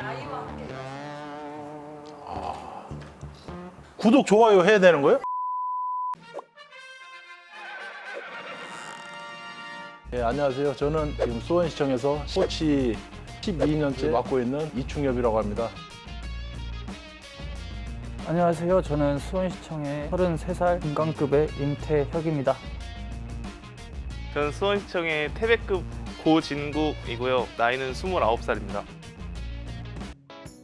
아이와 함께. 구독, 좋아요 해야 되는 거예요? 네, 안녕하세요. 저는 지금 수원시청에서 코치 12년째 맡고 있는 이충엽이라고 합니다. 안녕하세요. 저는 수원시청의 33살 중간급의 임태혁입니다. 저는 수원시청의 태백급 고진국이고요. 나이는 29살입니다.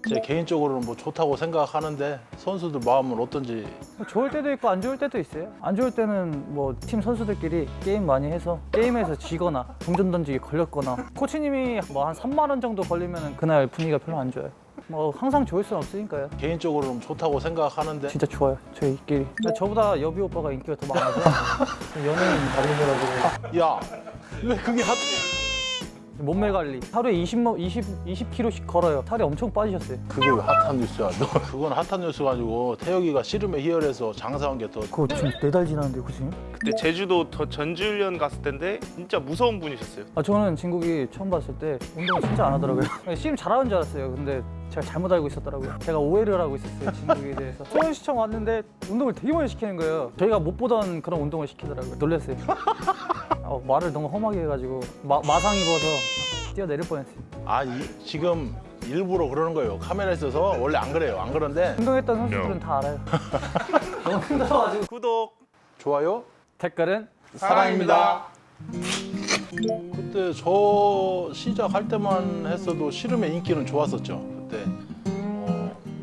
제 개인적으로는 뭐 좋다고 생각하는데 선수들 마음은 어떤지. 좋을 때도 있고 안 좋을 때도 있어요. 안 좋을 때는 뭐 팀 선수들끼리 게임 많이 해서 게임에서 지거나 동전 던지기 걸렸거나 코치님이 뭐 한 3만 원 정도 걸리면 그날 분위기가 별로 안 좋아요. 뭐 항상 좋을 수는 없으니까요. 개인적으로는 좋다고 생각하는데 진짜 좋아요. 저희끼리. 저보다 여비 오빠가 인기가 더 많아서 연예인 관리해가지고 야, 왜 그게 핫? 몸매 관리. 하루에 20kg씩 걸어요. 살이 엄청 빠지셨어요. 그게 왜 핫한 뉴스야? 너 그건 핫한 뉴스가 아니고 태혁이가 씨름에 희열해서 장사한 게 더. 그거 지금 4달 지났는데 코치님? 그때 제주도 전지훈련 갔을 텐데 진짜 무서운 분이셨어요. 저는 진국이 처음 봤을 때 운동을 진짜 안 하더라고요. 씨름 잘하는 줄 알았어요. 근데 제가 잘못 알고 있었더라고요. 제가 오해를 하고 있었어요, 진국에 대해서. 수원시청 왔는데 운동을 되게 많이 시키는 거예요. 저희가 못 보던 그런 운동을 시키더라고요. 놀랐어요. 말을 너무 험하게 해가지고 마상 입어서 뛰어내릴 뻔했어요. 지금 일부러 그러는 거예요. 카메라 있어서 원래 안 그래요. 안 그런데. 운동했던 선수들은 다 알아요. 너무 힘들어가지고. 구독! 좋아요? 댓글은 사랑입니다. 그때 저 시작할 때만 했어도 씨름의 인기는 좋았었죠. 그때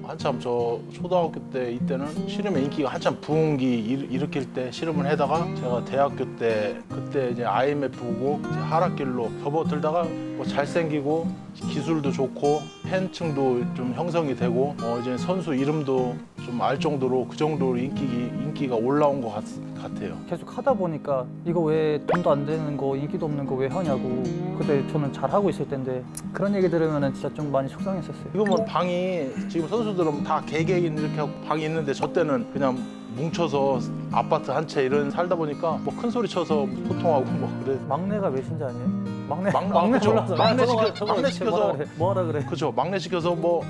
한참 저 초등학교 때 이때는 씨름의 인기가 한참 부흥기 일으킬 때 씨름을 하다가 제가 대학교 때 그때 이제 IMF 보고 이제 하락길로 접어들다가 뭐 잘생기고 기술도 좋고 팬층도 좀 형성이 되고 이제 선수 이름도 좀 알 정도로 그 정도로 인기가 올라온 것 같아요. 계속 하다 보니까 이거 왜 돈도 안 되는 거 인기도 없는 거 왜 하냐고. 그때 저는 잘하고 있을 텐데 그런 얘기 들으면 진짜 좀 많이 속상했었어요. 이거 뭐 방이 지금 선수들은 다 개개인 이렇게 하고 방이 있는데 저 때는 그냥 뭉쳐서 아파트 한 채 이런 살다 보니까 뭐 큰 소리 쳐서 소통하고 뭐 그래. 막내가 메신저 아니에요? 막내 그쵸. 몰라서 막내 시켜서 뭐하라 그래? 그렇죠. 막내 시켜서 뭐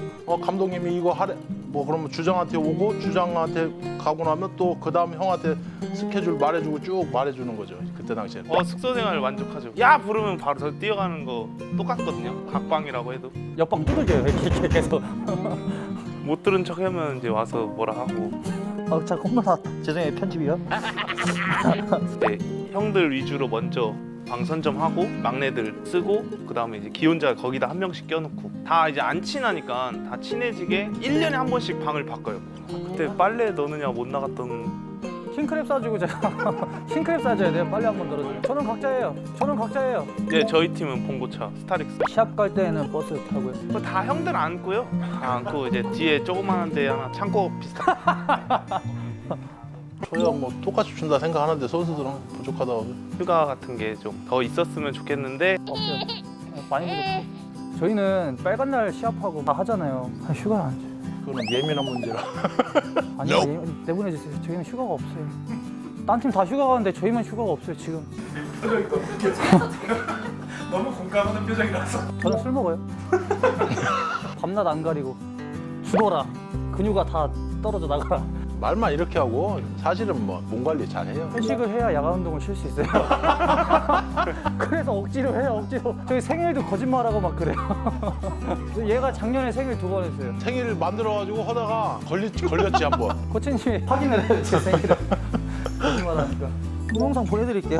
감독님이 이거 하래 뭐 그러면 주장한테 오고 주장한테 가고 나면 또 그 다음 형한테 스케줄 말해주고 쭉 말해주는 거죠. 그때 당시에는. 숙소 생활 만족하죠. 야 부르면 바로 저 뛰어가는 거 똑같거든요. 각방이라고 해도. 옆방 두들겨요 이렇게 계속. 못 들은 척 하면 이제 와서 뭐라 하고. 자 홈런 나왔다. 죄송해요 편집이요. 네, 형들 위주로 먼저 방 선점하고 막내들 쓰고 그 다음에 이제 기혼자 거기다 한 명씩 껴놓고 다 이제 안 친하니까 다 친해지게 1년에 한 번씩 방을 바꿔요. 그때 빨래 넣느냐 못 나갔던 킹크랩 싸주고 제가 킹크랩 싸줘야 돼요. 빨리 한 번 들어줘요. 저는 각자예요. 네, 저희 팀은 봉고차 스타렉스. 시합 갈 때는 버스 타고요. 그거 다 형들 안고요. 다 안고 이제 뒤에 조그마한 데 하나 창고 비슷한. 저희가 뭐 똑같이 준다 생각하는데 선수들은 부족하다고. 휴가 같은 게 좀 더 있었으면 좋겠는데 없어요. 많이 부족해. 저희는 빨간 날 시합하고 다 하잖아요. 휴가를 안 줘요. 그거는 예민한 문제라. 아니요, 내보내주세요. 저희는 휴가가 없어요. 딴 팀 다 휴가 가는데 저희만 휴가가 없어요 지금. 너무 공감하는 표정이라서. 저는 술 먹어요. 밤낮 안 가리고 죽어라. 근육아 다 떨어져 나가라. 말만 이렇게 하고 사실은 뭐 몸 관리 잘해요. 회식을 해야 야간 운동을 쉴 수 있어요. 그래서 억지로 해요, 억지로. 저희 생일도 거짓말하고 막 그래요. 얘가 작년에 생일 2번 했어요. 생일 만들어가지고 하다가 걸렸지 한 번. 코치님이 확인을 해요, 제 생일을. 거짓말하니까. 동영상 보내드릴게요.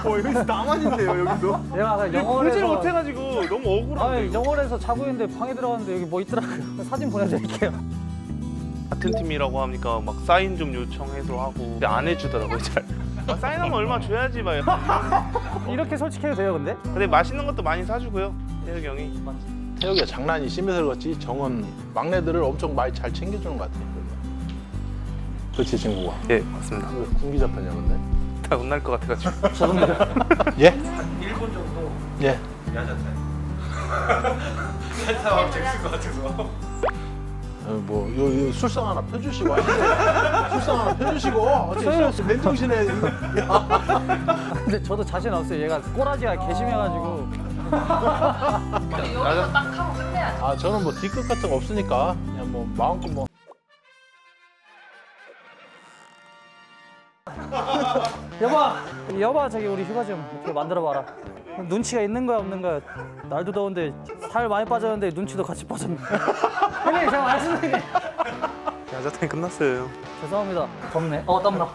여기서 나만 있네요 여기서. 내가 보질 영월에서 못해가지고 너무 억울한데. 아니, 영월에서 자고 있는데 방에 들어갔는데 여기 뭐 있더라고요. 사진 보내드릴게요. 같은 팀이라고 하니까 막 사인 좀 요청해서 하고 근데 안 해주더라고요 잘. 사인하면 얼마 줘야지 막. 이렇게 솔직해도 돼요, 근데? 근데 맛있는 것도 많이 사주고요 태혁이 형이. 태혁이가 장난이 심해서 그렇지 정은 막내들을 엄청 많이 잘 챙겨주는 것 같아요. 그렇지 친구가. 예 맞습니다. 왜 군기 잡혔냐 근데? 다 혼날 것 같아가지고. 죄송해요. 예? 1분 정도 예. 야자타임. 살짝 잭쓸 것 같아서. 요 술상 하나 펴주시고 술상 하나 펴주시고 어째 맨정신에. 근데 저도 자신 없어요. 얘가 꼬라지가 개심해가지고. 여기서 딱 하고 끝내야죠. 아 저는 뭐 뒤끝 같은 거 없으니까 그냥 뭐 마음껏 뭐. 여봐 저기 우리 휴가 좀 이렇게 만들어봐라. 눈치가 있는 거야 없는 거야. 날도 더운데 살 많이 빠졌는데 눈치도 같이 빠졌네. 형님 제가 말씀드린 야자탕 끝났어요. 죄송합니다. 덥네. 땀나.